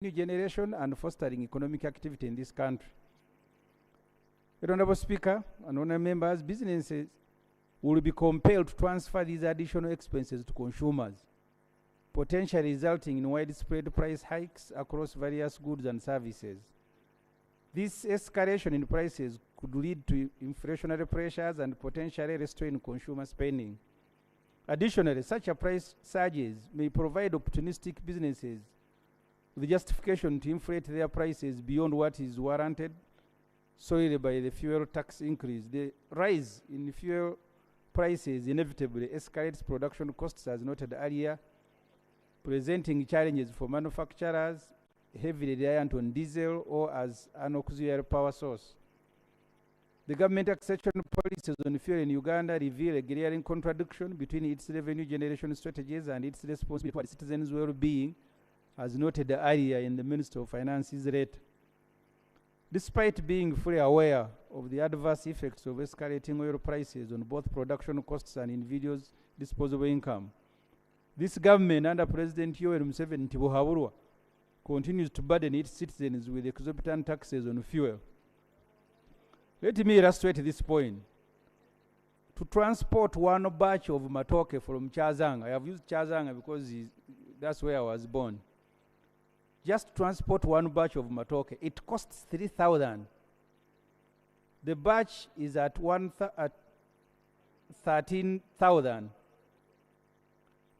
new generation and fostering economic activity in this country. Honorable Speaker and honorable members, businesses will be compelled to transfer these additional expenses to consumers, potentially resulting in widespread price hikes across various goods and services. This escalation in prices could lead to inflationary pressures and potentially restrain consumer spending. Additionally, such a price surges may provide opportunistic businesses with justification to inflate their prices beyond what is warranted solely by the fuel tax increase. The rise in fuel prices inevitably escalates production costs, as noted earlier, presenting challenges for manufacturers heavily reliant on diesel or as an auxiliary power source. The government taxation policies on fuel in Uganda reveal a glaring contradiction between its revenue generation strategies and its responsibility for citizens' well-being, as noted earlier in the Minister of Finance's letter. Despite being fully aware of the adverse effects of escalating oil prices on both production costs and individuals' disposable income, this government under President Yoweri Museveni continues to burden its citizens with exorbitant taxes on fuel. Let me illustrate this point. To transport one batch of matoke from Chazanga, I have used Chazanga because that's where I was born. Just to transport one batch of matoke, it costs 3,000. The batch is at 13,000.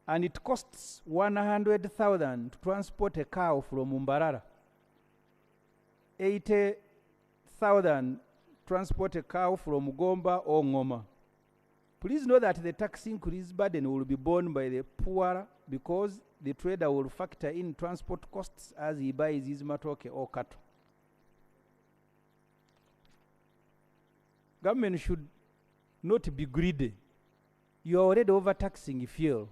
And it costs 100,000 to transport a cow from Mbarara. 80,000 transport a cow from Gomba or Ngoma. Please know that the tax increase burden will be borne by the poor because the trader will factor in transport costs as he buys his matoke or cattle. Government should not be greedy. You are already overtaxing fuel.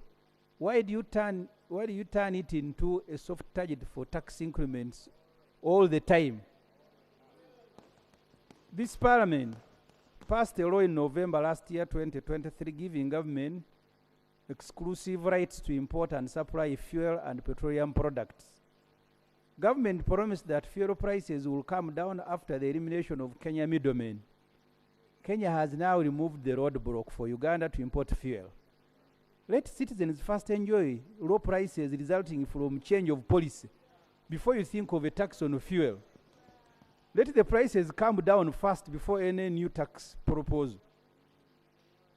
Why do you turn it into a soft target for tax increments all the time? This Parliament passed a law in November last year, 2023, giving government exclusive rights to import and supply fuel and petroleum products. Government promised that fuel prices will come down after the elimination of Kenya middlemen. Kenya has now removed the roadblock for Uganda to import fuel. Let citizens first enjoy low prices resulting from change of policy before you think of a tax on fuel. Let the prices come down first before any new tax proposal.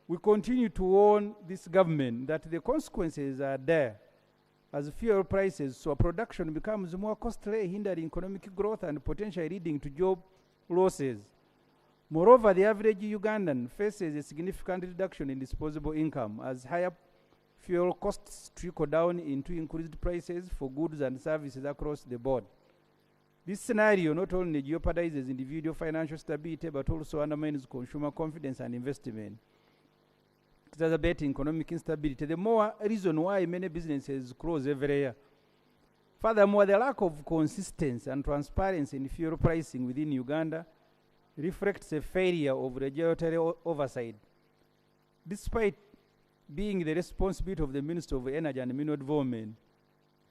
We continue to warn this government that the consequences are there as fuel prices, so production becomes more costly, hindering economic growth and potentially leading to job losses. Moreover, the average Ugandan faces a significant reduction in disposable income as higher fuel costs trickle down into increased prices for goods and services across the board. This scenario not only jeopardizes individual financial stability but also undermines consumer confidence and investment, exacerbating economic instability. The more reason why many businesses close every year. Furthermore, the lack of consistency and transparency in fuel pricing within Uganda reflects a failure of regulatory oversight. Despite being the responsibility of the Minister of Energy and Mineral Development,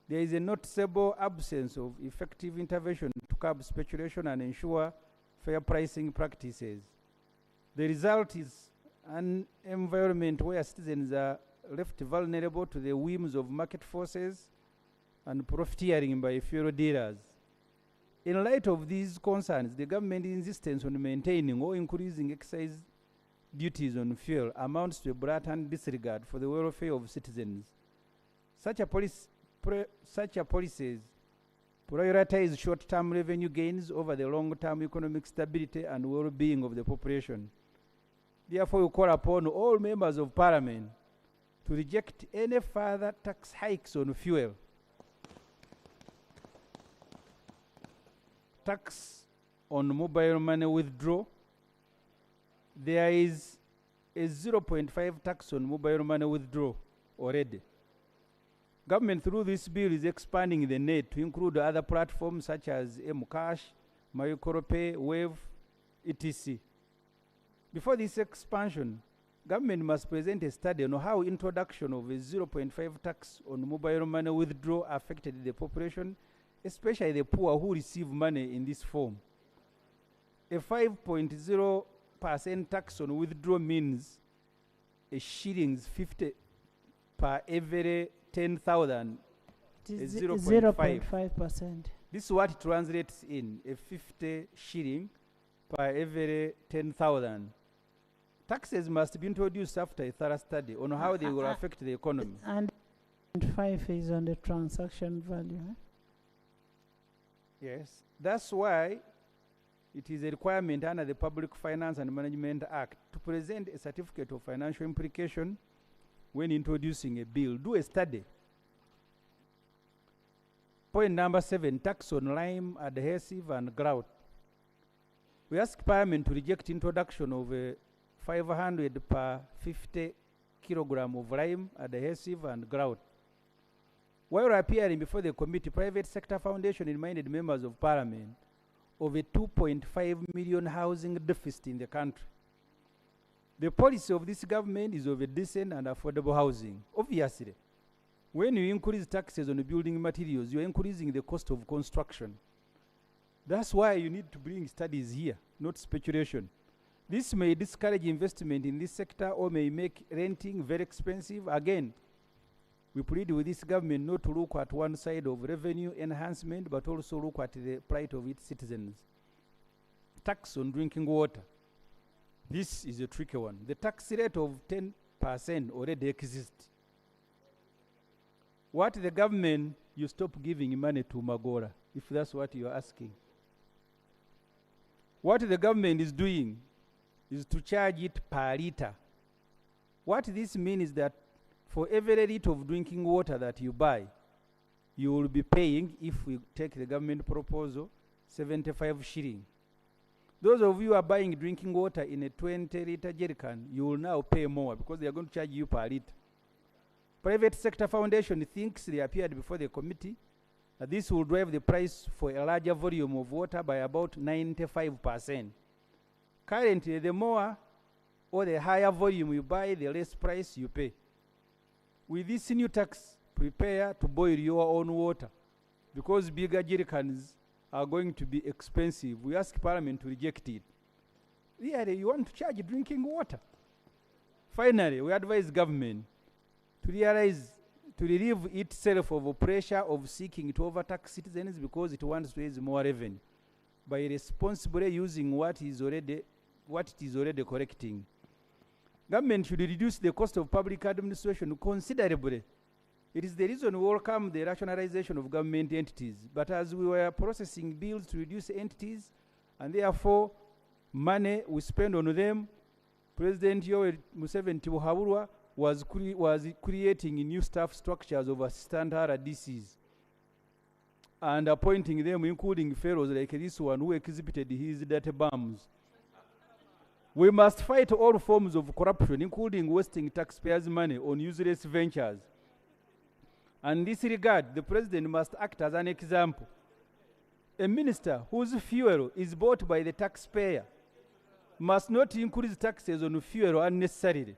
there is a noticeable absence of effective intervention to curb speculation and ensure fair pricing practices. The result is an environment where citizens are left vulnerable to the whims of market forces and profiteering by fuel dealers. In light of these concerns, the government's insistence on maintaining or increasing excise duties on fuel amounts to a blatant disregard for the welfare of citizens. Such a policies prioritize short-term revenue gains over the long-term economic stability and well-being of the population. Therefore, we call upon all members of Parliament to reject any further tax hikes on fuel. Tax on mobile money withdrawal. There is a 0.5 tax on mobile money withdrawal already. Government through this bill is expanding the net to include other platforms such as Mcash, MicroPay, Wave, etc. Before this expansion, government must present a study on how introduction of a 0.5 tax on mobile money withdrawal affected the population especially the poor who receive money in this form. A 5.0% tax on withdrawal means a shillings 50 per every 10,000 is 0.5%. This is what it translates in, a 50 shilling per every 10,000. Taxes must be introduced after a thorough study on how they will affect the economy. And 5 is on the transaction value. Yes, that's why it is a requirement under the Public Finance and Management Act to present a certificate of financial implication when introducing a bill. Do a study. Point number 7, tax on lime, adhesive, and grout. We ask Parliament to reject introduction of a 500 per 50 kilogram of lime, adhesive, and grout. While appearing before the committee, Private Sector Foundation reminded members of Parliament of a 2.5 million housing deficit in the country. The policy of this government is of a decent and affordable housing. Obviously, when you increase taxes on building materials, you are increasing the cost of construction. That's why you need to bring studies here, not speculation. This may discourage investment in this sector or may make renting very expensive. Again, we plead with this government not to look at one side of revenue enhancement, but also look at the plight of its citizens. Tax on drinking water. This is a tricky one. The tax rate of 10% already exists. What the government, you stop giving money to Magora, if that's what you're asking. What the government is doing is to charge it per liter. What this means is that for every liter of drinking water that you buy, you will be paying, if we take the government proposal, 75 shilling. Those of you who are buying drinking water in a 20-liter jerrycan, you will now pay more because they are going to charge you per liter. Private Sector Foundation thinks, they appeared before the committee, that this will drive the price for a larger volume of water by about 95%. Currently, the more or the higher volume you buy, the less price you pay. With this new tax, prepare to boil your own water because bigger jerrycans are going to be expensive. We ask Parliament to reject it. Really, you want to charge drinking water? Finally, we advise government to realize, to relieve itself of pressure of seeking to overtax citizens because it wants to raise more revenue by responsibly using what it is already collecting. Government should reduce the cost of public administration considerably. It is the reason we welcome the rationalization of government entities. But as we were processing bills to reduce entities, and therefore money we spend on them, President Museveni was creating new staff structures of assistant RDCs and appointing them, including fellows like this one who exhibited his data bombs. We must fight all forms of corruption, including wasting taxpayers' money on useless ventures. And in this regard, the President must act as an example. A minister whose fuel is bought by the taxpayer must not increase taxes on fuel unnecessarily.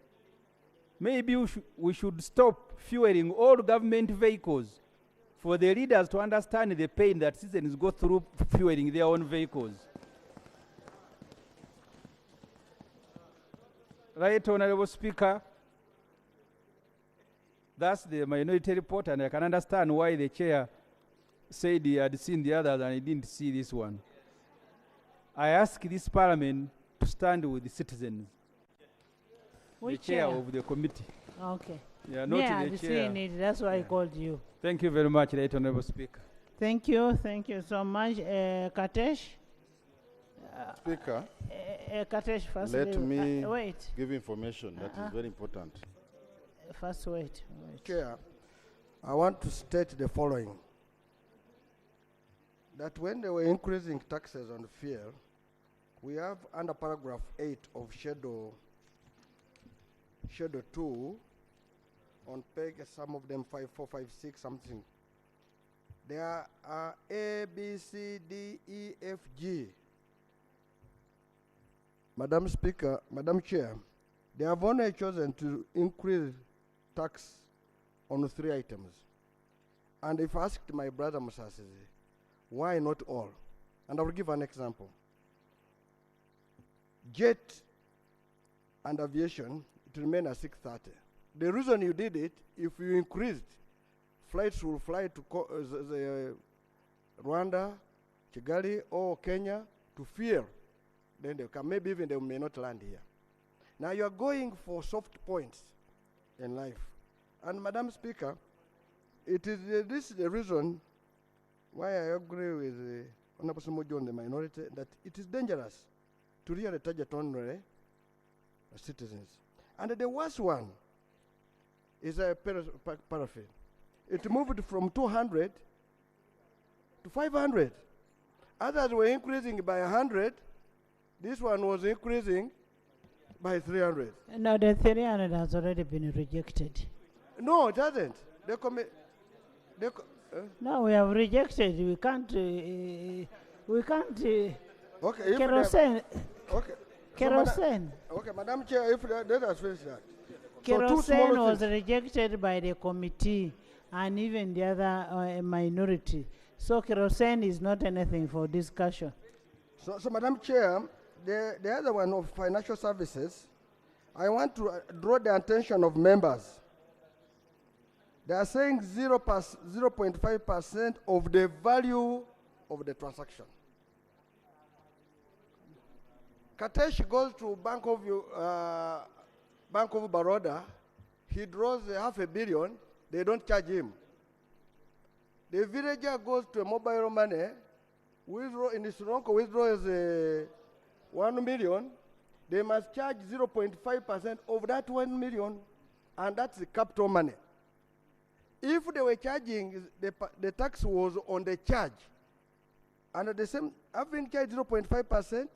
Maybe we should stop fueling all government vehicles for the leaders to understand the pain that citizens go through fueling their own vehicles. Right, Honorable Speaker, that's the minority report, and I can understand why the chair said he had seen the others and he didn't see this one. I ask this Parliament to stand with the citizens. Which the chair of the committee. Okay. Yeah, not the chair. It. That's why I called you. Thank you very much, Right Honorable Speaker. Thank you so much, Katesh. Speaker, Katesh, first let me wait. give information that is very important. First, wait. Chair, I want to state the following. That when they were increasing taxes on fuel, we have under paragraph 8 of Schedule 2 on page, some of them 5, 4, 5, 6, something. There are A, B, C, D, E, F, G. Madam Speaker, Madam Chair, they have only chosen to increase tax on 3 items. And if asked my brother Musasisi, Why not all? And I will give an example. Jet and aviation, it remained at 630. The reason you did it, if you increased, flights will fly to Rwanda, Kigali, or Kenya to fear. Then they can, maybe even they may not land here. Now you are going for soft points in life. And Madam Speaker, it is this is the reason why I agree with Honorable Ssemujju on the minority, that it is dangerous to really target only citizens. And the worst one is a paraffin. It moved from 200 to 500. Others were increasing by 100. This one was increasing by 300. No, the 300 has already been rejected. No, it hasn't. No, we have rejected. We can't. Okay. If Kerosene. okay. Kerosene. Okay, Madam Chair, if let us finish that. Kerosene was rejected by the committee and even the other minority. So kerosene is not anything for discussion. So Madam Chair, the other one of financial services, I want to draw the attention of members. They are saying 0.5% of the value of the transaction. Katesh goes to Bank of Baroda, he draws $500 million, they don't charge him. The villager goes to a mobile money, in his Ronco withdraws 1 million, they must charge 0.5% of that 1 million, and that's the capital money. If they were charging, the tax was on the charge, and at the same, having charged 0.5%,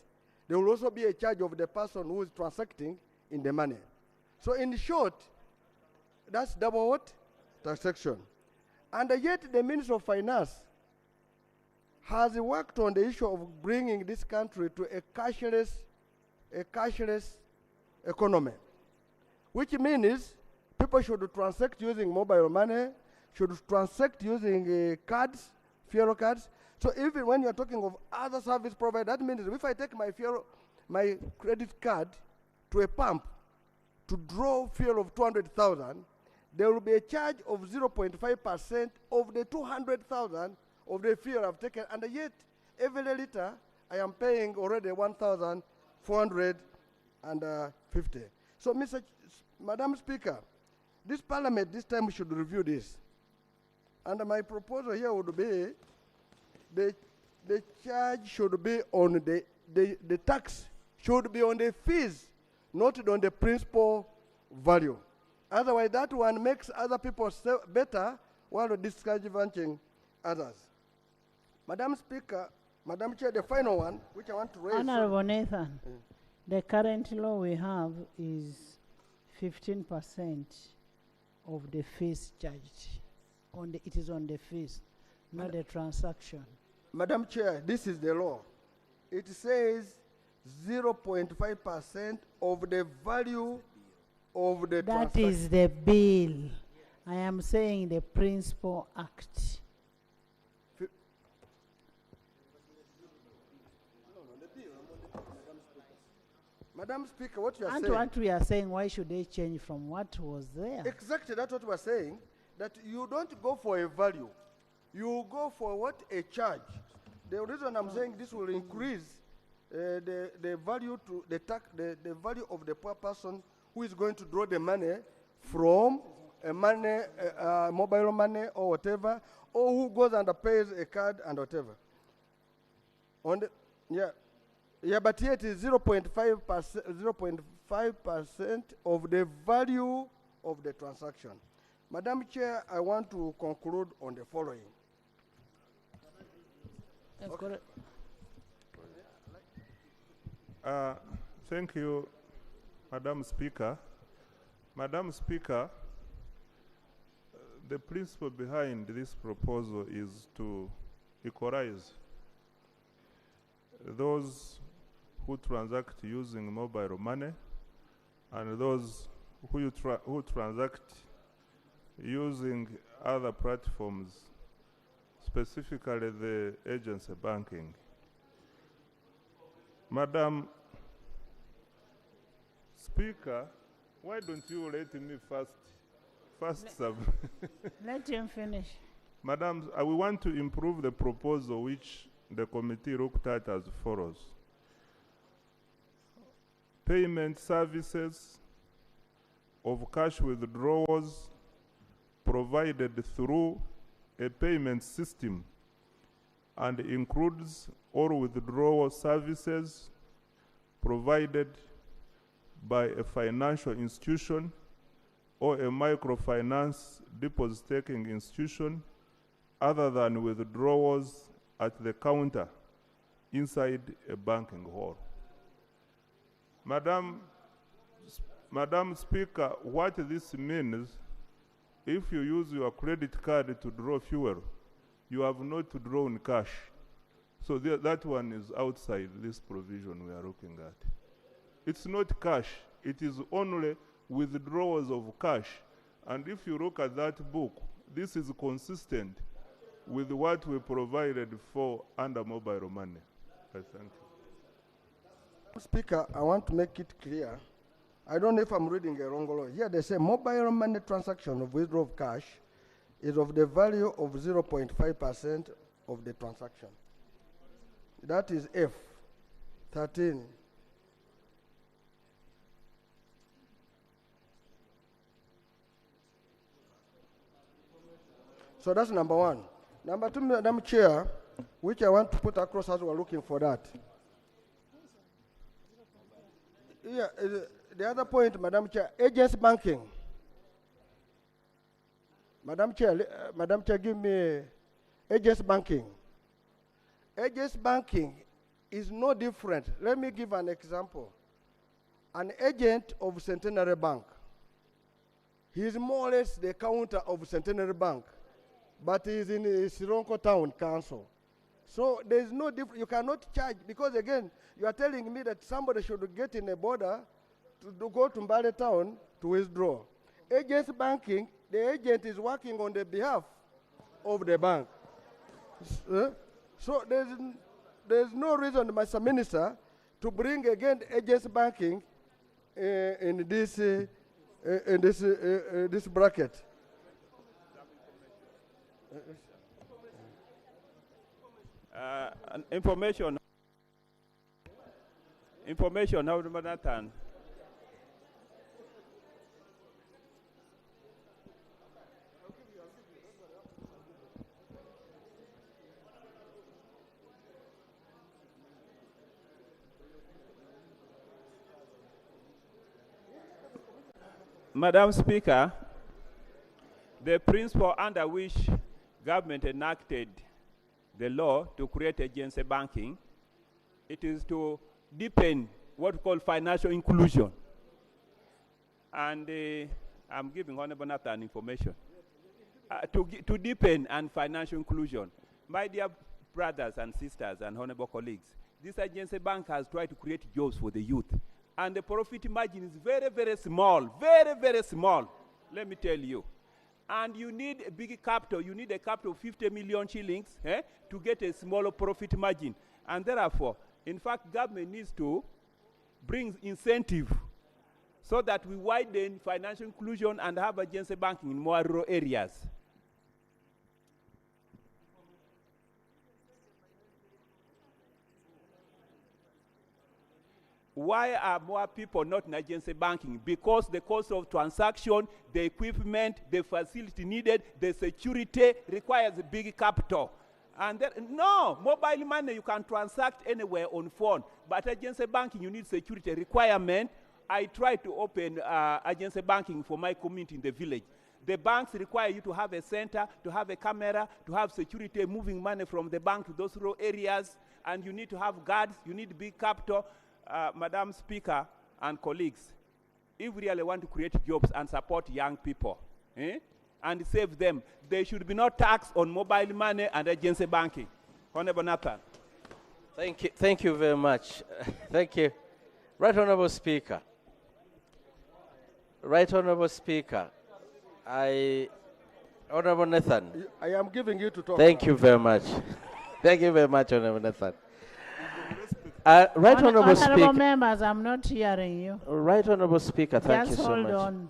there will also be a charge of the person who is transacting in the money. So in short, that's double what? Transaction. And yet the Minister of Finance has worked on the issue of bringing this country to a cashless economy, which means people should transact using mobile money, should transact using cards, fuel cards. So even when you're talking of other service providers, that means if I take my credit card to a pump to draw fuel of 200,000, there will be a charge of 0.5% of the 200,000 of the fuel I've taken, and yet every liter I am paying already 1,450. So, Madam Speaker, this Parliament this time should review this. And my proposal here would be the charge should be on the tax should be on the fees, not on the principal value. Otherwise, that one makes other people better while disadvantaging others. Madam Speaker, Madam Chair, the final one, which I want to raise. Honorable Nathan, the current law we have is 15% of the fees charged. It is on the fees, not the transaction. Madam Chair, this is the law. It says 0.5% of the value of the transaction. That is the bill. I am saying the Principal Act. Madam Speaker, what you are And saying. what we are saying, why should they change from what was there? Exactly, that's what we are saying. That you don't go for a value. You go for what? A charge. The reason I'm saying this will increase the value to the value of the poor person who is going to draw the money from a mobile money or whatever, or who goes and pays a card and whatever. But yet it is 0.5% of the value of the transaction. Madam Chair, I want to conclude on the following. Okay. Thank you, Madam Speaker. Madam Speaker, the principle behind this proposal is to equalize those who transact using mobile money and those who transact using other platforms specifically the agency banking. Madam Speaker, why don't you let me first sub? Let him finish. Madam, we want to improve the proposal which the committee looked at as follows. Payment services of cash withdrawals provided through a payment system and includes all withdrawal services provided by a financial institution or a microfinance deposit-taking institution other than withdrawals at the counter inside a banking hall. Madam Speaker, what this means, if you use your credit card to draw fuel, you have not drawn cash. So that one is outside this provision we are looking at. It's not cash, it is only withdrawals of cash. And if you look at that book, this is consistent with what we provided for under mobile money. I thank you. Speaker, I want to make it clear. I don't know if I'm reading a wrong law. Here they say mobile money transaction of withdrawal of cash is of the value of 0.5% of the transaction. That is F 13. So that's number one. Number two, Madam Chair, which I want to put across as we're looking for that. Yeah, the other point, Madam Chair, agency banking. Madam Chair, give me agency banking. Agency banking is no different. Let me give an example. An agent of Centenary Bank, he is more or less the counter of Centenary Bank, but he is in Sironko Town Council. So there is no difference. You cannot charge, because again, you are telling me that somebody should get in a border to go to Mbale Town to withdraw. Agency banking, the agent is working on the behalf of the bank. So there's no reason, Mr. Minister, to bring again agency banking in this bracket. Information, Honorable Nathan. Madam Speaker, the principle under which government enacted the law to create agency banking, it is to deepen what we call financial inclusion. And I'm giving Honorable Nathan information. To deepen and financial inclusion. My dear brothers and sisters and honorable colleagues, this agency bank has tried to create jobs for the youth. And the profit margin is very, very small, very, very small, let me tell you. And you need a big capital. You need a capital of 50 million shillings to get a smaller profit margin. And therefore, in fact, government needs to bring incentive so that we widen financial inclusion and have agency banking in more rural areas. Why are more people not in agency banking? Because the cost of transaction, the equipment, the facility needed, the security requires a big capital. And no, mobile money you can transact anywhere on phone, but agency banking you need security requirement. I tried to open agency banking for my community in the village. The banks require you to have a center, to have a camera, to have security moving money from the bank to those rural areas, and you need to have guards, you need big capital. Madam Speaker and colleagues, if we really want to create jobs and support young people and save them, there should be no tax on mobile money and agency banking. Honorable Nathan. Thank you very much. Thank you. Right Honorable Speaker. Right Honorable Speaker, I Honorable Nathan. I am giving you to talk. Thank you very much. Thank you very much, Honorable Nathan. Right Honorable Honorable Speaker. members, I'm not hearing you. Right Honorable Speaker, thank Just you so hold much. on.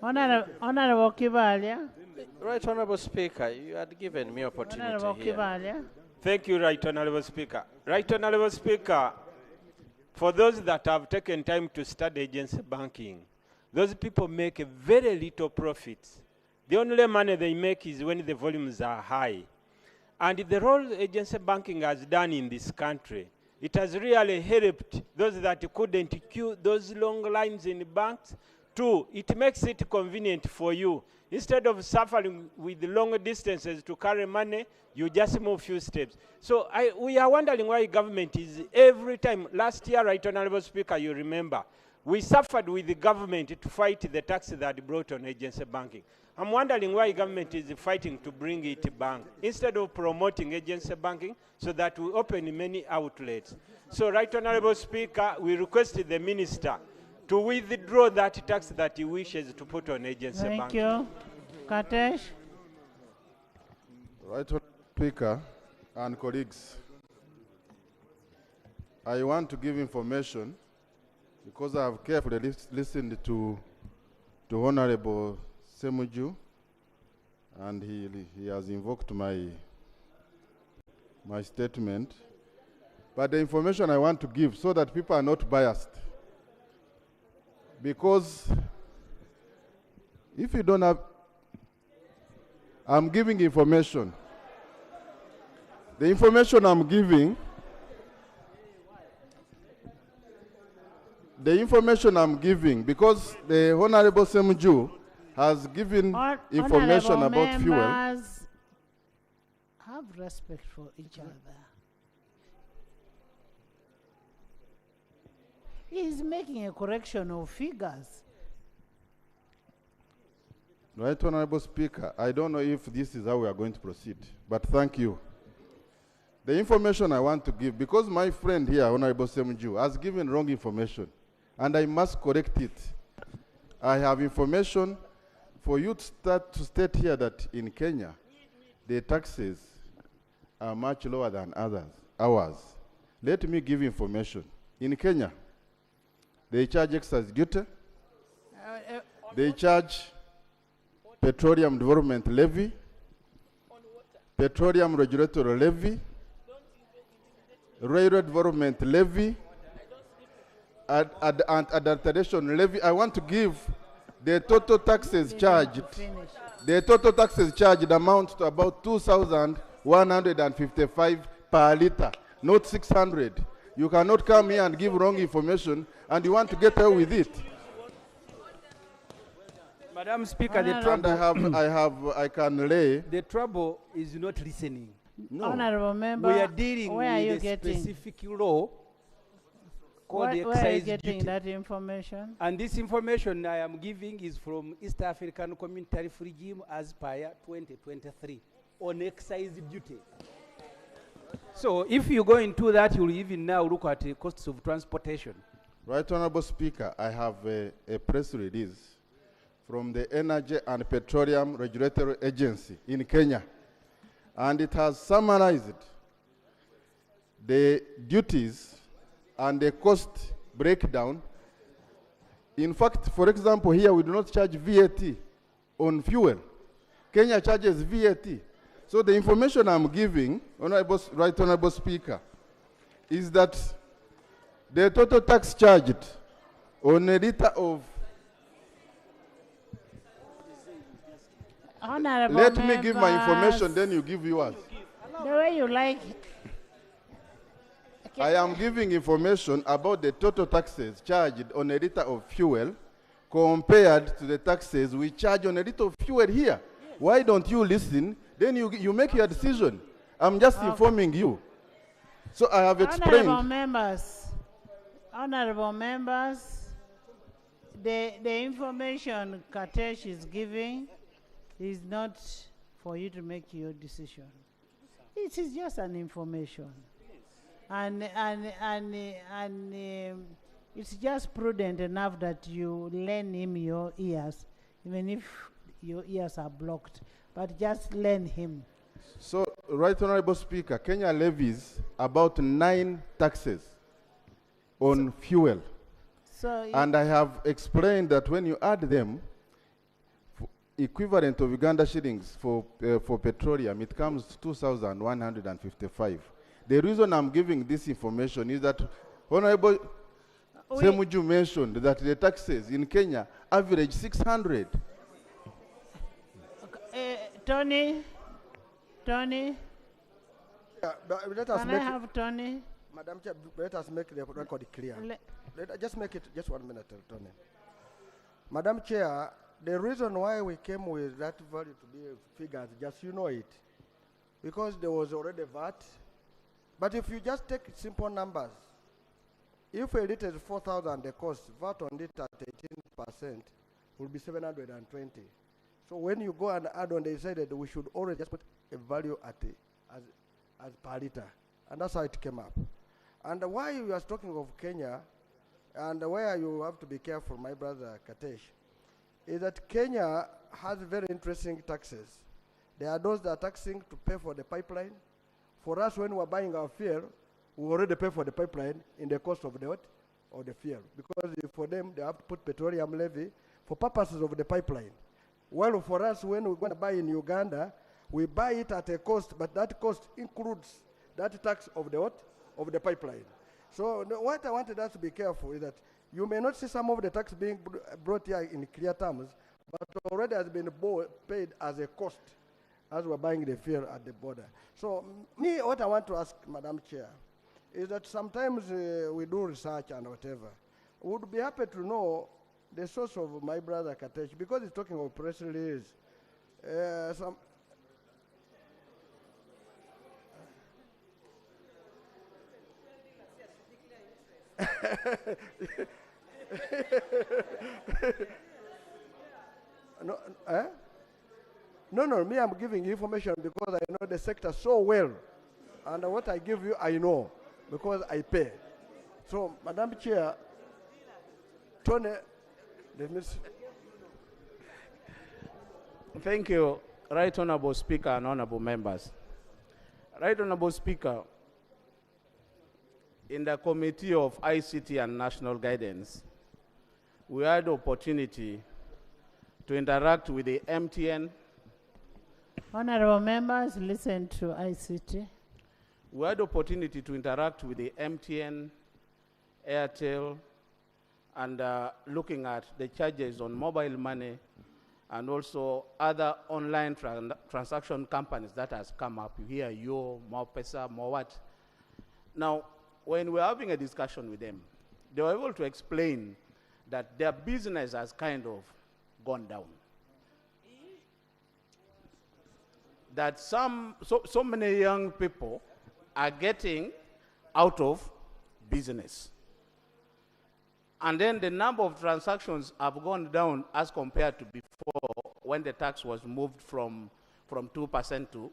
Honorable Kivalia. Right Honorable Speaker, you had given me opportunity Honorable here. Kivalia. Thank you, Right Honorable Speaker. Right Honorable Speaker, for those that have taken time to study agency banking, those people make a very little profits. The only money they make is when the volumes are high. And the role agency banking has done in this country, it has really helped those that couldn't queue those long lines in banks. Two, it makes it convenient for you. Instead of suffering with long distances to carry money, you just move few steps. So we are wondering why government is every time. Last year, Right Honorable Speaker, you remember, we suffered with the government to fight the tax that brought on agency banking. I'm wondering why government is fighting to bring it back instead of promoting agency banking so that we open many outlets. So, Right Honorable Speaker, we request the minister to withdraw that tax that he wishes to put on agency banking. Thank you. Katesh. Right Honorable Speaker and colleagues, I want to give information because I have carefully listened to Honorable Ssemujju, and he has invoked my statement. But the information I want to give so that people are not biased. Because if you don't have, I'm giving information. The information I'm giving, because the Honorable Ssemujju has given information about fuel. Members, have respect for each other. He is making a correction of figures. Right Honorable Speaker, I don't know if this is how we are going to proceed, but thank you. The information I want to give, because my friend here, Honorable Ssemujju, has given wrong information, and I must correct it. I have information for you to state here that in Kenya, the taxes are much lower than ours. Let me give information. In Kenya, they charge excise duty, they charge petroleum development levy, petroleum regulatory levy, railroad development levy, and adulteration levy. I want to give the total taxes charged. The total taxes charged amount to about 2,155 per liter, not 600. You cannot come here and give wrong information, and you want to get away with it. Madam Speaker, the And trouble, I can lay. the trouble is not listening. No. Honorable member, We are dealing where are you with a getting? specific law called the Where are you excise getting duty. that information? And this information I am giving is from East African Community Tariff Regime as per 2023 on excise duty. So if you go into that, you'll even now look at the costs of transportation. Right Honorable Speaker, I have a press release from the Energy and Petroleum Regulatory Agency in Kenya, and it has summarized the duties and the cost breakdown. In fact, for example, here we do not charge VAT on fuel. Kenya charges VAT. So the information I'm giving, Right Honorable Speaker, is that the total tax charged on a liter of Honorable Let me give my information, members, then you give yours. the way you like. I am giving information about the total taxes charged on a liter of fuel compared to the taxes we charge on a liter of fuel here. Why don't you listen? Then you make your decision. I'm just informing you. So I have explained. Honorable members, the information Katesh is giving is not for you to make your decision. It is just an information. And it's just prudent enough that you lend him your ears, even if your ears are blocked, but just lend him. So, Right Honorable Speaker, Kenya levies about 9 taxes on fuel. And I have explained that when you add them, equivalent of Uganda shillings for petroleum, it comes to 2,155. The reason I'm giving this information is that Honorable Ssemujju mentioned that the taxes in Kenya average 600. Tony? Let us Can make I have Tony? Madam Chair, let us make the record clear. Just make it just 1 minute, Tony. Madam Chair, the reason why we came with that value to be figures, just you know it, because there was already VAT. But if you just take simple numbers, if a liter is 4,000, the cost, VAT on it at 18% will be 720. So when you go and add on, they decided that we should always just put a value at as per liter. And that's how it came up. And why you are talking of Kenya, and where you have to be careful, my brother Katesh, is that Kenya has very interesting taxes. There are those that are taxing to pay for the pipeline. For us, when we're buying our fuel, we already pay for the pipeline in the cost of the what? Or the fuel. Because for them, they have to put petroleum levy for purposes of the pipeline. Well, for us, when we're going to buy in Uganda, we buy it at a cost, but that cost includes that tax of the what? Of the pipeline. So what I wanted us to be careful is that you may not see some of the tax being brought here in clear terms, but already has been paid as a cost as we're buying the fuel at the border. So me, what I want to ask Madam Chair is that sometimes we do research and whatever. We would be happy to know the source of my brother Katesh, because he's talking of press release. No, me, I'm giving you information because I know the sector so well. And what I give you, I know, because I pay. So, Madam Chair, Tony, Thank you, Right Honorable Speaker and Honorable Members. Right Honorable Speaker, in the Committee of ICT and National Guidance, we had the opportunity to interact with the MTN. Honorable members, listen to ICT. We had the opportunity to interact with the MTN, Airtel, and looking at the charges on mobile money and also other online transaction companies that has come up here, more Pesa, more what. Now, when we're having a discussion with them, they were able to explain that their business has kind of gone down. That so many young people are getting out of business. And then the number of transactions have gone down as compared to before, when the tax was moved from 2% to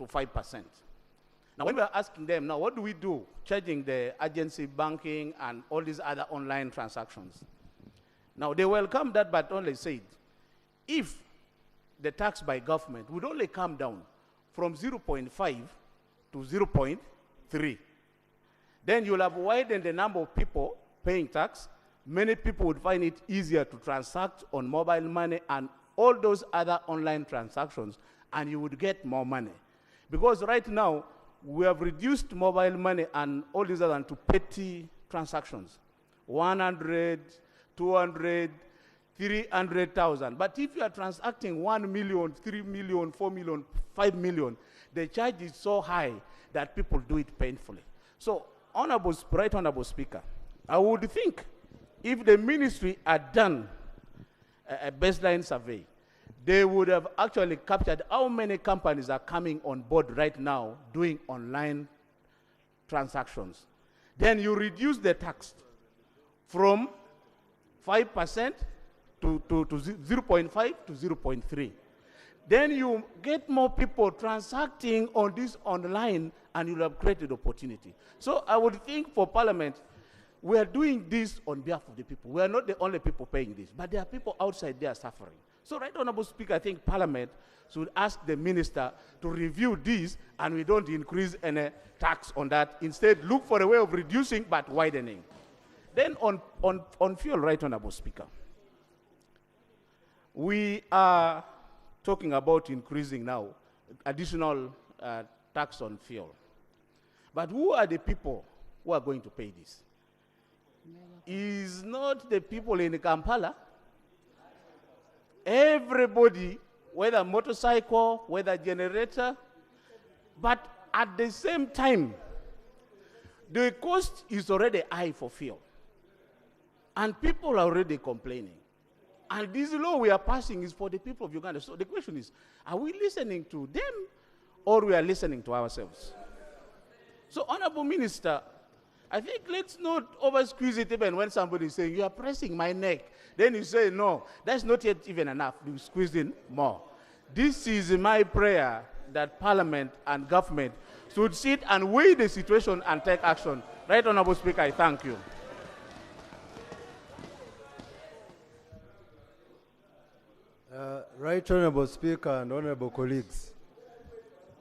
5%. Now, when we're asking them, now what do we do, charging the agency banking and all these other online transactions? Now, they welcome that, but only said, if the tax by government would only come down from 0.5 to 0.3, then you'll have widened the number of people paying tax. Many people would find it easier to transact on mobile money and all those other online transactions, and you would get more money. Because right now, we have reduced mobile money and all these other to petty transactions. 100, 200, 300,000. But if you are transacting 1 million, 3 million, 4 million, 5 million, the charge is so high that people do it painfully. So, Right Honorable Speaker, I would think if the ministry had done a baseline survey, they would have actually captured how many companies are coming on board right now doing online transactions. Then you reduce the tax from 5% to 0.5 to 0.3. Then you get more people transacting on this online, and you'll have created opportunity. So I would think for Parliament, we are doing this on behalf of the people. We are not the only people paying this, but there are people outside there suffering. So, Right Honorable Speaker, I think Parliament should ask the Minister to review this, and we don't increase any tax on that. Instead, look for a way of reducing but widening. Then on fuel, Right Honorable Speaker, we are talking about increasing now additional tax on fuel. But who are the people who are going to pay this? Is not the people in Kampala. Everybody, whether motorcycle, whether generator, but at the same time, the cost is already high for fuel. And people are already complaining. And this law we are passing is for the people of Uganda. So the question is, are we listening to them or we are listening to ourselves? So, Honorable Minister, I think let's not over squeeze it even when somebody is saying, you are pressing my neck. Then you say, no, that's not yet even enough. You squeeze in more. This is my prayer that Parliament and government should sit and weigh the situation and take action. Right Honorable Speaker, I thank you. Right Honorable Speaker and honorable colleagues,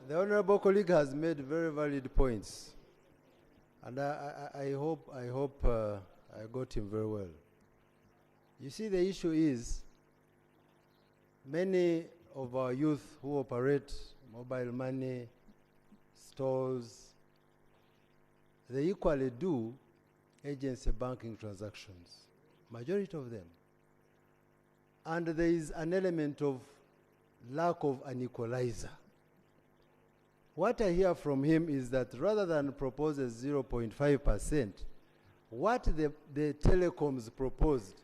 the honorable colleague has made very valid points, and I hope I got him very well. You see, the issue is many of our youth who operate mobile money stores, they equally do agency banking transactions, majority of them. And there is an element of lack of an equalizer. What I hear from him is that rather than propose a 0.5%, what the telecoms proposed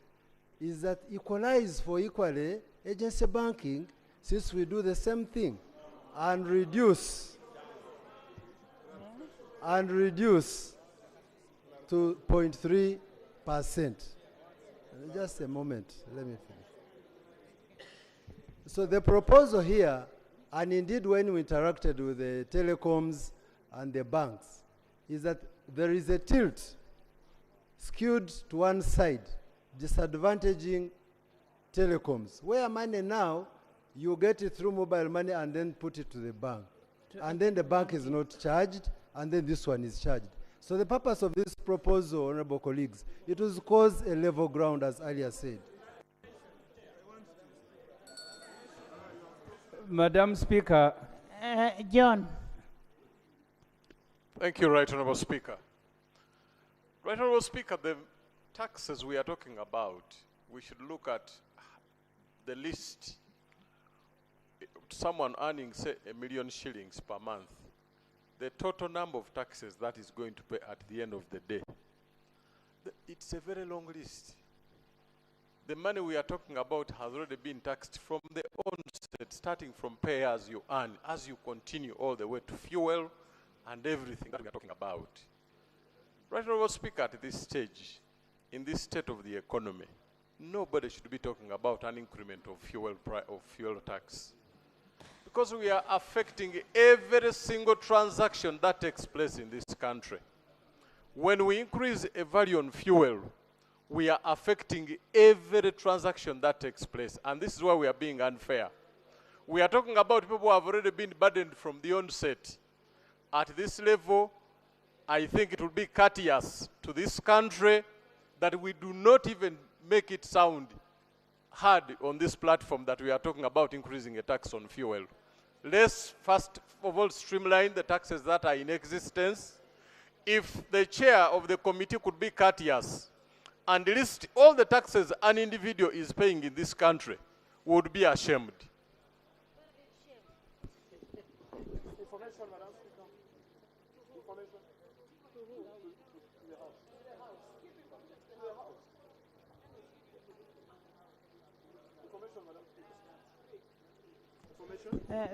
is that equalize for equally agency banking, since we do the same thing, and reduce to 0.3%. Just a moment, let me finish. So the proposal here, and indeed when we interacted with the telecoms and the banks, is that there is a tilt skewed to one side, disadvantaging telecoms, where money now, you get it through mobile money and then put it to the bank. And then the bank is not charged, and then this one is charged. So the purpose of this proposal, honorable colleagues, it was cause a level ground, as earlier said. Madam Speaker. John. Thank you, Right Honorable Speaker. Right Honorable Speaker, the taxes we are talking about, we should look at the list. Someone earning, say, $1 million shillings per month, the total number of taxes that is going to pay at the end of the day. It's a very long list. The money we are talking about has already been taxed from the onset, starting from pay as you earn, as you continue all the way to fuel and everything that we are talking about. Right Honorable Speaker, at this stage, in this state of the economy, nobody should be talking about an increment of fuel tax, because we are affecting every single transaction that takes place in this country. When we increase a value on fuel, we are affecting every transaction that takes place. And this is why we are being unfair. We are talking about people who have already been burdened from the onset. At this level, I think it would be courteous to this country that we do not even make it sound hard on this platform that we are talking about increasing a tax on fuel. Let's first of all streamline the taxes that are in existence. If the chair of the committee could be courteous and list all the taxes an individual is paying in this country, we would be ashamed.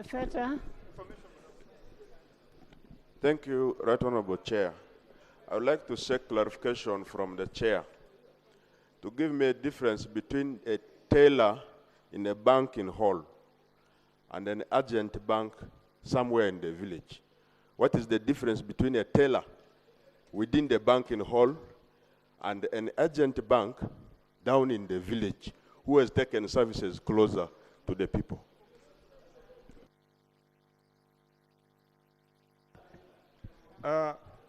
Feta? Thank you, Right Honorable Chair. I would like to seek clarification from the Chair to give me a difference between a teller in a banking hall and an agent bank somewhere in the village. What is the difference between a teller within the banking hall and an agent bank down in the village who has taken services closer to the people?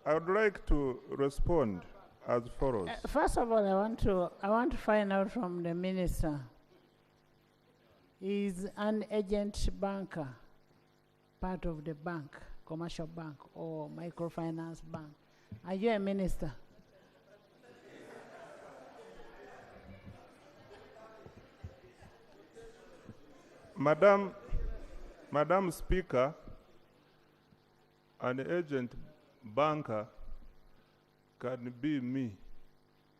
I would like to respond as follows. First of all, I want to find out from the minister. Is an agent banker part of the bank, commercial bank or microfinance bank? Are you a minister? Madam Speaker, an agent banker can be me,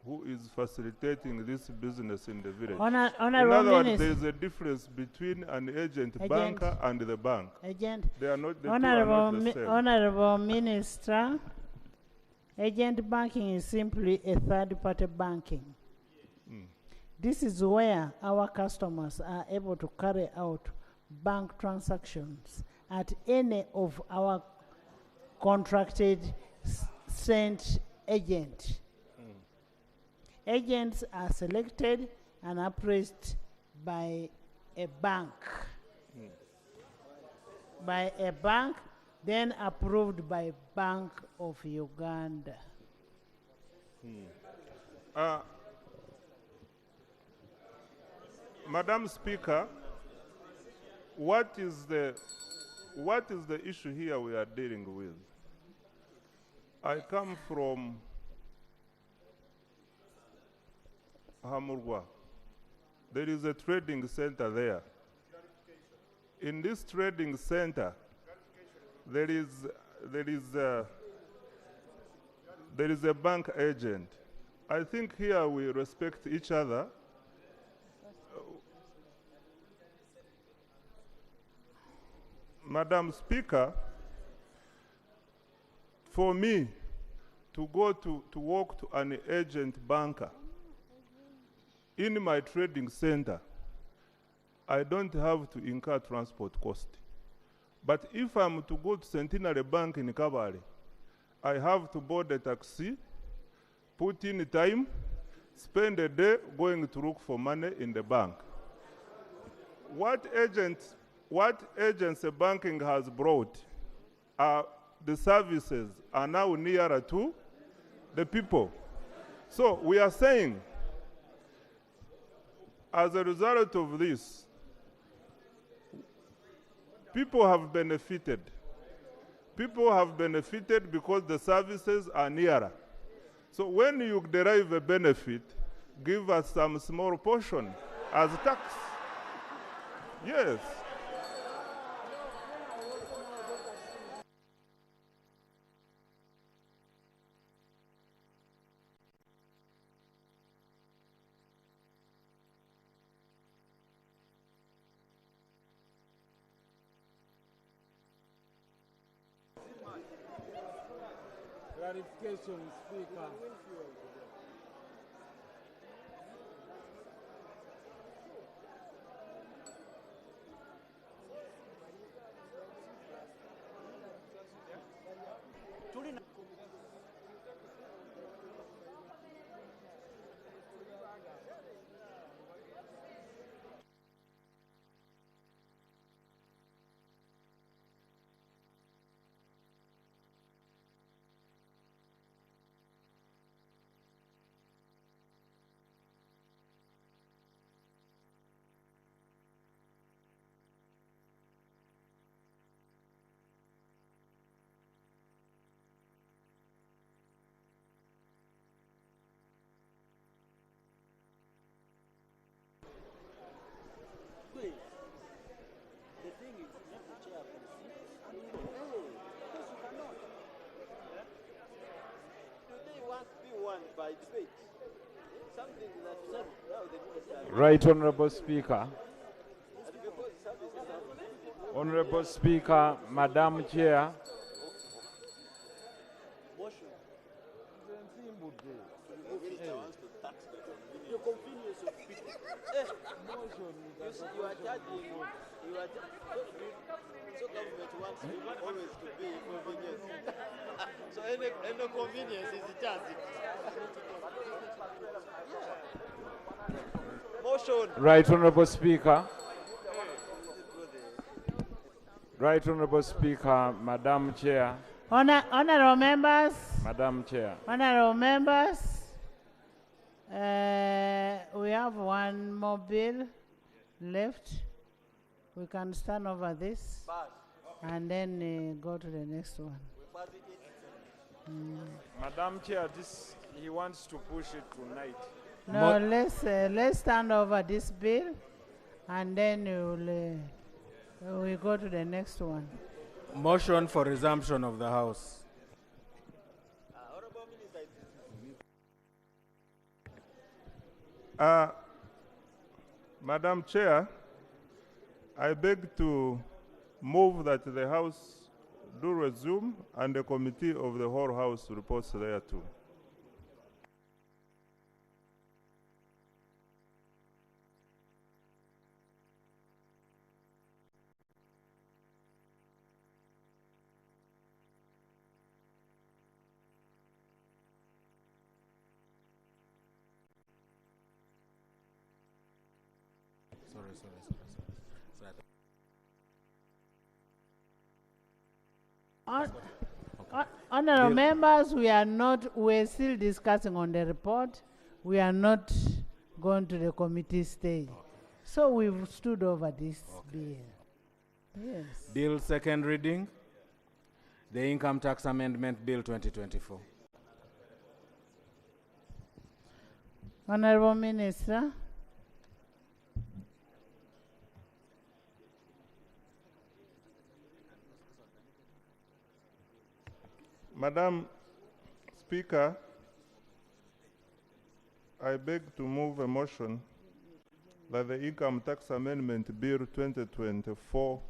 who is facilitating this business in the village. In other words, there is a difference between an agent banker and the bank. They are not, the two are not the same. Honorable Minister, agent banking is simply a third-party banking. This is where our customers are able to carry out bank transactions at any of our contracted sent agent. Agents are selected and appraised by a bank. By a bank, then approved by Bank of Uganda. Madam Speaker, what is the issue here we are dealing with? I come from Hamurwa. There is a trading center there. In this trading center, there is a bank agent. I think here we respect each other. Madam Speaker, for me to go to work to an agent banker in my trading center, I don't have to incur transport cost. But if I'm to go to Centenary Bank in Kabale, I have to board a taxi, put in time, spend a day going to look for money in the bank. What agency banking has brought are the services are now nearer to the people. So we are saying, as a result of this, people have benefited. People have benefited because the services are nearer. So when you derive a benefit, give us some small portion as tax. Yes. Clarification, Speaker. Right Honorable Speaker. Honorable Speaker, Madam Chair. So government wants always to be convenience. So any convenience is charged. Motion. Right Honorable Speaker. Right Honorable Speaker, Madam Chair. Honorable members. Madam Chair. Honorable members. We have one more bill left. We can stand over this and then go to the next one. Madam Chair, he wants to push it tonight. No, let's stand over this bill and then we'll go to the next one. Motion for resumption of the House. Madam Chair, I beg to move that the House do resume and the committee of the whole House reports thereto. Honorable members, we're still discussing on the report. We are not going to the committee stage. So we've stood over this bill. Yes. Bill second reading, the Income Tax Amendment Bill 2024. Honorable Minister. Madam Speaker, I beg to move a motion that the Income Tax Amendment Bill 2024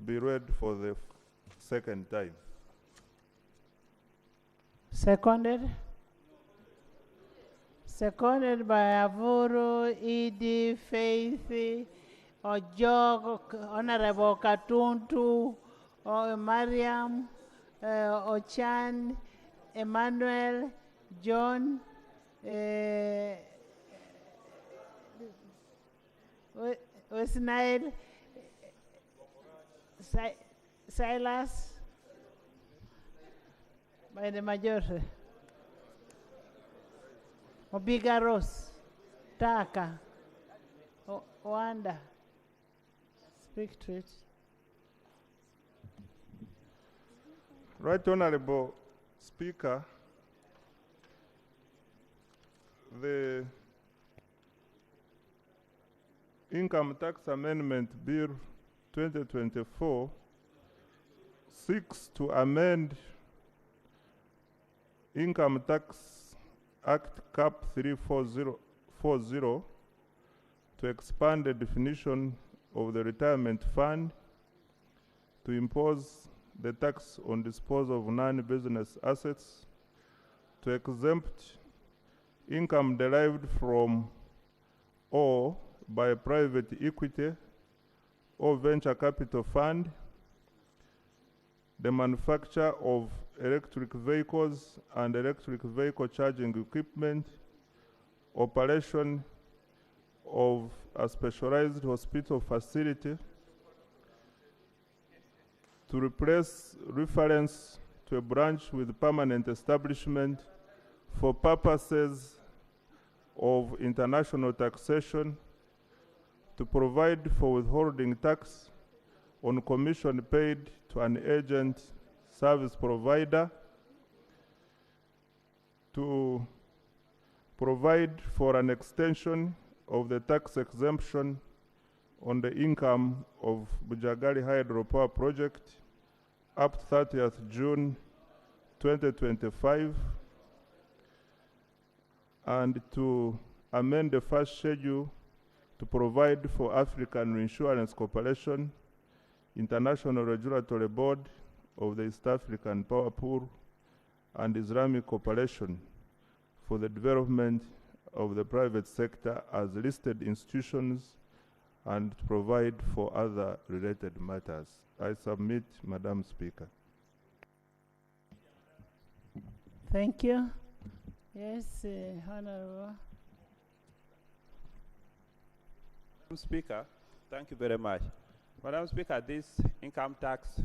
be read for the second time. Seconded? Seconded by Avuru, Edie, Faith, Ojog, Honorable Katuntu, Mariam, Ochan, Emmanuel, John, Westnile, Silas, by the majority. Obiga Rose, Taka, Wanda. Speak to it. Right Honorable Speaker, the Income Tax Amendment Bill 2024 seeks to amend Income Tax Act Cap 340 to expand the definition of the retirement fund, to impose the tax on disposal of non-business assets, to exempt income derived from or by private equity or venture capital fund, the manufacture of electric vehicles and electric vehicle charging equipment, operation of a specialized hospital facility, to replace reference to a branch with permanent establishment for purposes of international taxation, to provide for withholding tax on commission paid to an agent service provider, to provide for an extension of the tax exemption on the income of Bujagali Hydropower Project up to 30th June 2025, and to amend the first schedule to provide for African Reinsurance Corporation, International Regulatory Board of the East African Power Pool, and Islamic Cooperation for the development of the private sector as listed institutions and to provide for other related matters. I submit, Madam Speaker. Thank you. Yes, Honorable. Madam Speaker, thank you very much. Madam Speaker, this income tax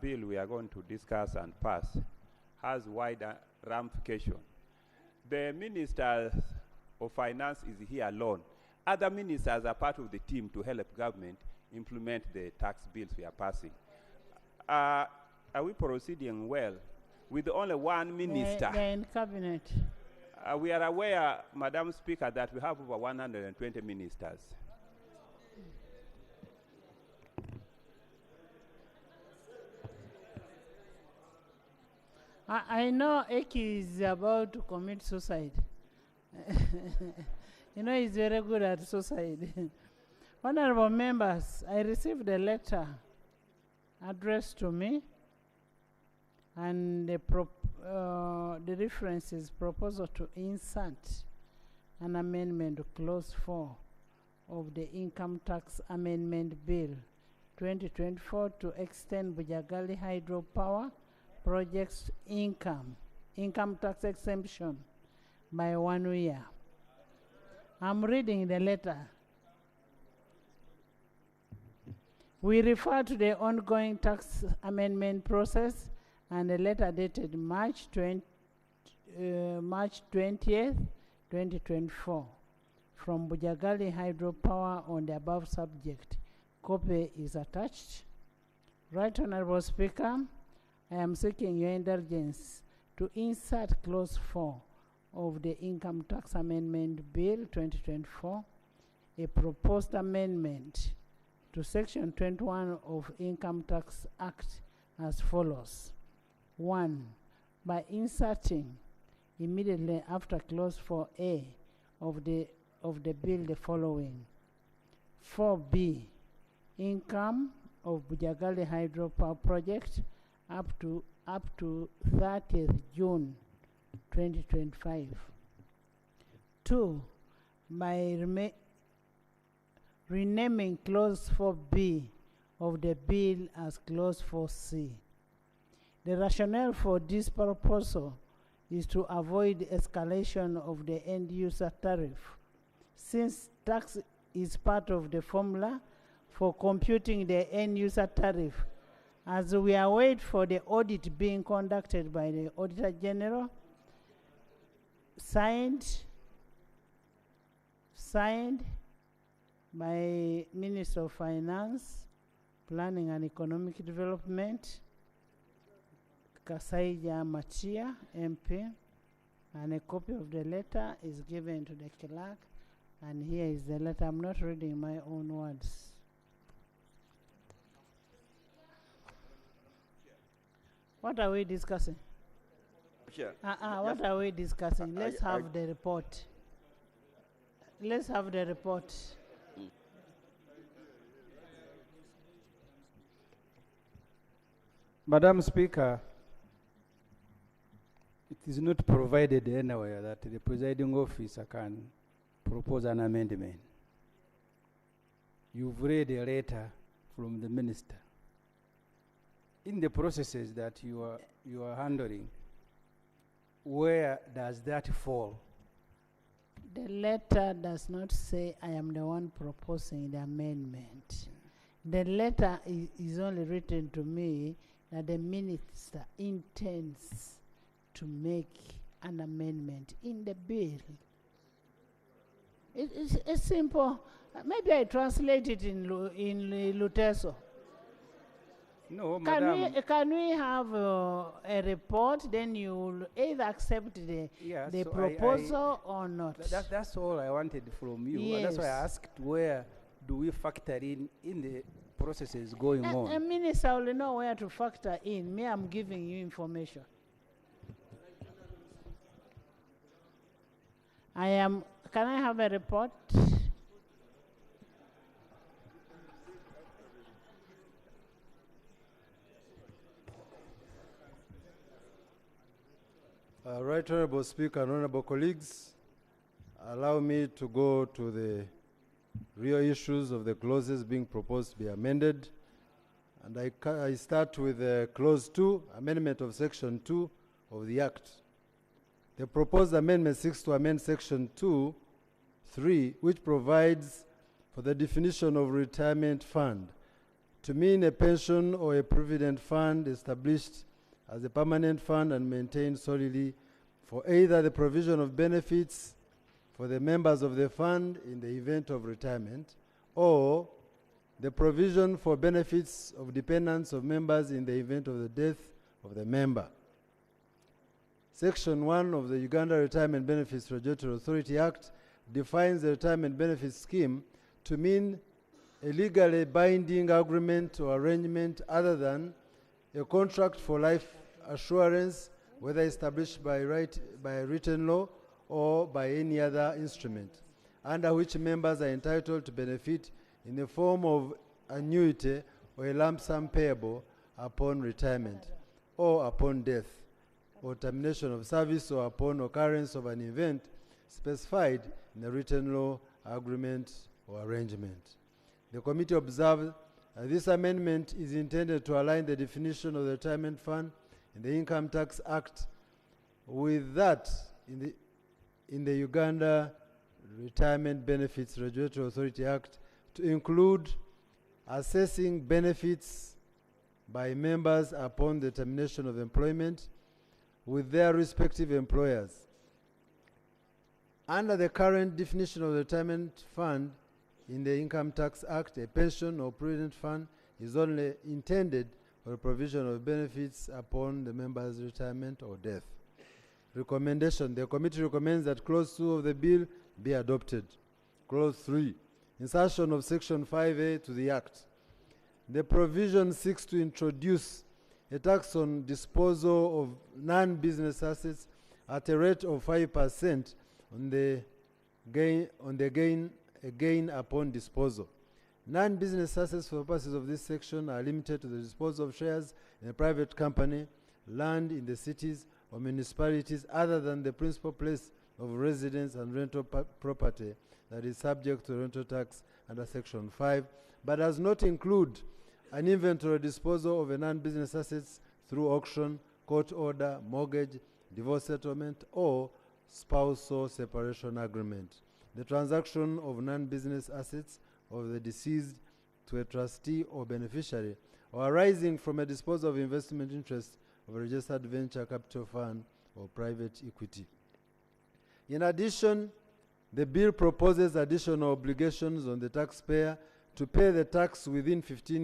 bill we are going to discuss and pass has wider ramification. The Minister of Finance is here alone. Other ministers are part of the team to help government implement the tax bills we are passing. Are we proceeding well with only one minister? They're in cabinet. We are aware, Madam Speaker, that we have over 120 ministers. I know Eki is about to commit suicide. You know, he's very good at suicide. Honorable members, I received a letter addressed to me, and the reference is proposal to insert an amendment to Clause 4 of the Income Tax Amendment Bill 2024 to extend Bujagali hydropower project's income tax exemption by 1 year. I'm reading the letter. We refer to the ongoing tax amendment process and the letter dated March 20th, 2024 from Bujagali hydropower on the above subject. Copy is attached. Right Honorable Speaker, I am seeking your indulgence to insert Clause 4 of the Income Tax Amendment Bill 2024, a proposed amendment to Section 21 of Income Tax Act as follows. 1. By inserting immediately after Clause 4A of the bill the following. 4B. Income of Bujagali hydropower project up to 30th June 2025. 2. By renaming Clause 4B of the bill as Clause 4C. The rationale for this proposal is to avoid escalation of the end-user tariff, since tax is part of the formula for computing the end-user tariff. As we await for the audit being conducted by the Auditor General, signed by Minister of Finance, Planning and Economic Development, Kasaija Machia, MP, and a copy of the letter is given to the clerk, and here is the letter. I'm not reading my own words. What are we discussing? Chair. What are we discussing? Let's have the report. Let's have the report. Madam Speaker, it is not provided anywhere that the presiding officer can propose an amendment. You've read a letter from the minister. In the processes that you are handling, where does that fall? The letter does not say I am the one proposing the amendment. The letter is only written to me that the minister intends to make an amendment in the bill. It's simple. Maybe I translate it in Luteso. No, Madam. Can we have a report? Then you will either accept the So proposal or not. That's all I wanted from you. Yes. And that's why I asked, where do we factor in the processes going on? A minister will know where to factor in. Me, I'm giving you information. Can I have a report? Right Honorable Speaker and honorable colleagues, allow me to go to the real issues of the clauses being proposed to be amended. And I start with Clause 2, amendment of Section 2 of the Act. The proposed amendment seeks to amend Section 2(3), which provides for the definition of retirement fund to mean a pension or a provident fund established as a permanent fund and maintained solely for either the provision of benefits for the members of the fund in the event of retirement, or the provision for benefits of dependents of members in the event of the death of the member. Section 1 of the Uganda Retirement Benefits Regulatory Authority Act defines the retirement benefits scheme to mean a legally binding agreement or arrangement other than a contract for life assurance, whether established by written law or by any other instrument, under which members are entitled to benefit in the form of annuity or a lump sum payable upon retirement or upon death or termination of service or upon occurrence of an event specified in the written law, agreement, or arrangement. The committee observed that this amendment is intended to align the definition of the retirement fund in the Income Tax Act with that in the Uganda Retirement Benefits Regulatory Authority Act to include assessing benefits by members upon the termination of employment with their respective employers. Under the current definition of the retirement fund in the Income Tax Act, a pension or provident fund is only intended for the provision of benefits upon the member's retirement or death. Recommendation: the committee recommends that Clause 2 of the bill be adopted. Clause 3, insertion of Section 5A to the Act. The provision seeks to introduce a tax on disposal of non-business assets at a rate of 5% on the gain upon disposal. Non-business assets for purposes of this section are limited to the disposal of shares in a private company, land in the cities or municipalities other than the principal place of residence and rental property that is subject to rental tax under Section 5, but does not include an inventory disposal of a non-business assets through auction, court order, mortgage, divorce settlement, or spousal separation agreement. The transaction of non-business assets of the deceased to a trustee or beneficiary, or arising from a disposal of investment interest of a registered venture capital fund or private equity. In addition, the bill proposes additional obligations on the taxpayer to pay the tax within 15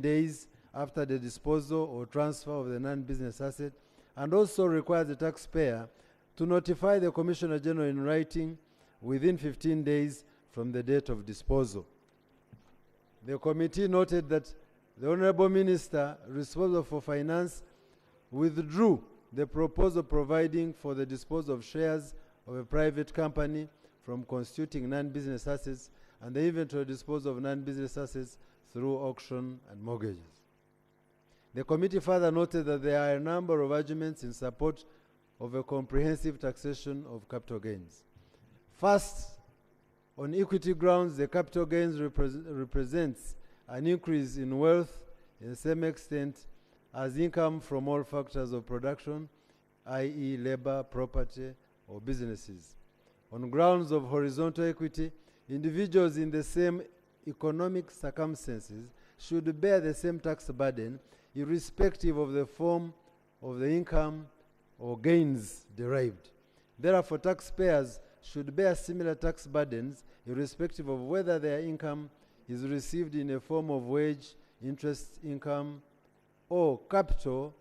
days after the disposal or transfer of the non-business asset, and also requires the taxpayer to notify the Commissioner General in writing within 15 days from the date of disposal. The committee noted that the Honorable Minister responsible for finance withdrew the proposal providing for the disposal of shares of a private company from constituting non-business assets and the inventory disposal of non-business assets through auction and mortgages. The committee further noted that there are a number of arguments in support of a comprehensive taxation of capital gains. First, on equity grounds, the capital gains represents an increase in wealth in the same extent as income from all factors of production, i.e. labor, property, or businesses. On grounds of horizontal equity, individuals in the same economic circumstances should bear the same tax burden irrespective of the form of the income or gains derived. Therefore, taxpayers should bear similar tax burdens irrespective of whether their income is received in a form of wage, interest income, or capital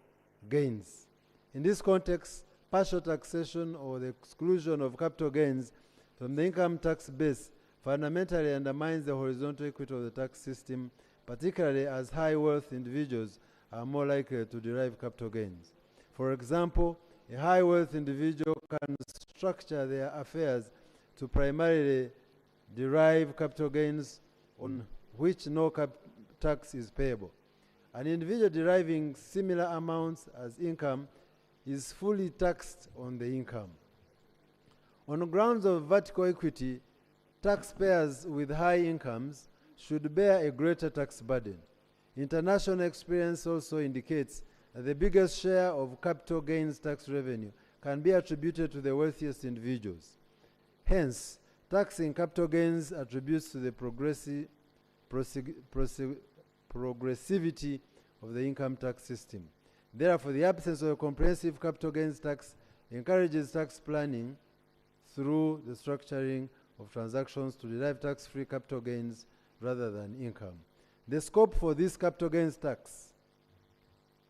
gains. In this context, partial taxation or the exclusion of capital gains from the income tax base fundamentally undermines the horizontal equity of the tax system, particularly as high wealth individuals are more likely to derive capital gains. For example, a high wealth individual can structure their affairs to primarily derive capital gains on which no tax is payable. An individual deriving similar amounts as income is fully taxed on the income. On grounds of vertical equity, taxpayers with high incomes should bear a greater tax burden. International experience also indicates that the biggest share of capital gains tax revenue can be attributed to the wealthiest individuals. Hence, taxing capital gains attributes to the progressivity of the income tax system. Therefore, the absence of a comprehensive capital gains tax encourages tax planning through the structuring of transactions to derive tax-free capital gains rather than income. The scope for this capital gains tax.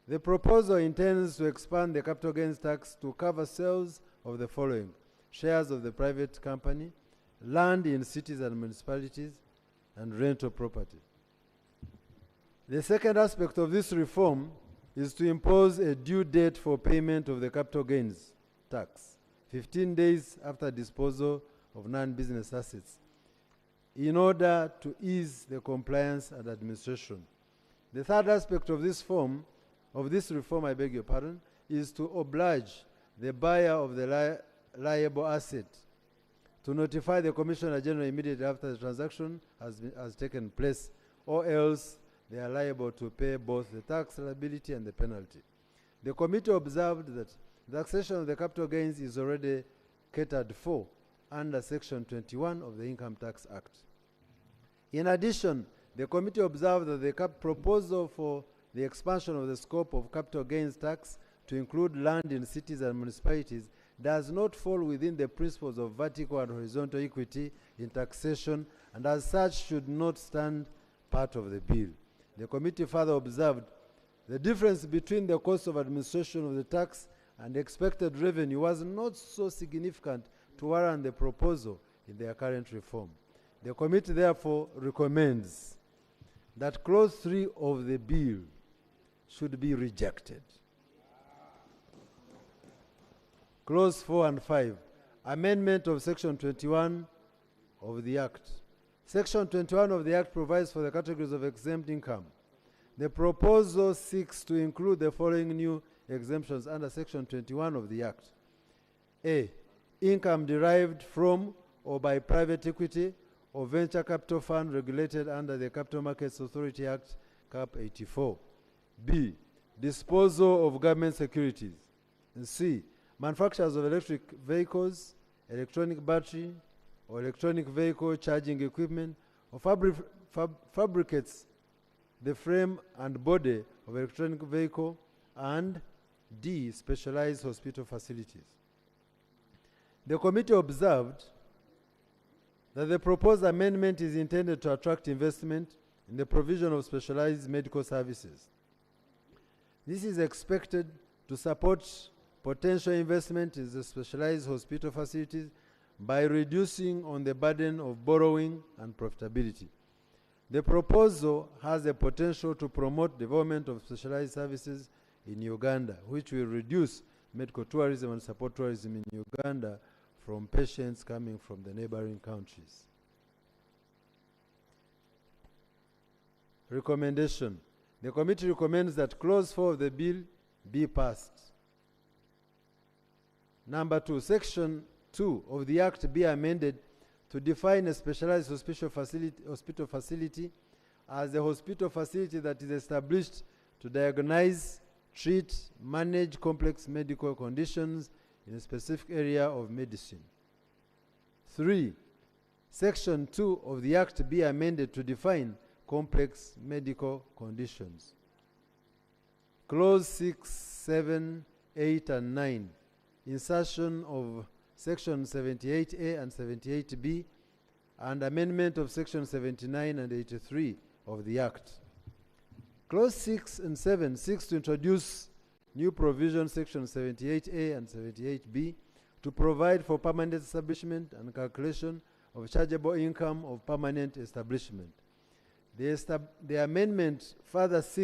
The proposal intends to expand the capital gains tax to cover sales of the following: shares of the private company, land in cities and municipalities, and rental property. The second aspect of this reform is to impose a due date for payment of the capital gains tax, 15 days after disposal of non-business assets, in order to ease the compliance and administration. The third aspect of this reform, is to oblige the buyer of the liable asset to notify the Commissioner General immediately after the transaction has taken place, or else they are liable to pay both the tax liability and the penalty. The committee observed that the taxation of the capital gains is already catered for under Section 21 of the Income Tax Act. In addition, the committee observed that the proposal for the expansion of the scope of capital gains tax to include land in cities and municipalities does not fall within the principles of vertical and horizontal equity in taxation, and as such should not stand part of the bill. The committee further observed the difference between the cost of administration of the tax and expected revenue was not so significant to warrant the proposal in their current reform. The committee therefore recommends that Clause 3 of the bill should be rejected. Clause 4 and 5, amendment of Section 21 of the Act. Section 21 of the Act provides for the categories of exempt income. The proposal seeks to include the following new exemptions under Section 21 of the Act. A, income derived from or by private equity or venture capital fund regulated under the Capital Markets Authority Act, Cap 84. B, disposal of government securities. And C, manufacturers of electric vehicles, electronic battery, or electronic vehicle charging equipment, or fabricates the frame and body of electronic vehicle, and D, specialized hospital facilities. The committee observed that the proposed amendment is intended to attract investment in the provision of specialized medical services. This is expected to support potential investment in the specialized hospital facilities by reducing on the burden of borrowing and profitability. The proposal has the potential to promote development of specialized services in Uganda, which will reduce medical tourism and support tourism in Uganda from patients coming from the neighboring countries. Recommendation. The committee recommends that Clause 4 of the bill be passed. Number 2, Section 2 of the Act be amended to define a specialized hospital facility as a hospital facility that is established to diagnose, treat, manage complex medical conditions in a specific area of medicine. 3, Section 2 of the Act be amended to define complex medical conditions. Clause 6, 7, 8, and 9, insertion of Section 78A and 78B, and amendment of Section 79 and 83 of the Act. Clause 6 and 7 seeks to introduce new provisions, Section 78A and 78B, to provide for permanent establishment and calculation of chargeable income of permanent establishment. The amendment further seeks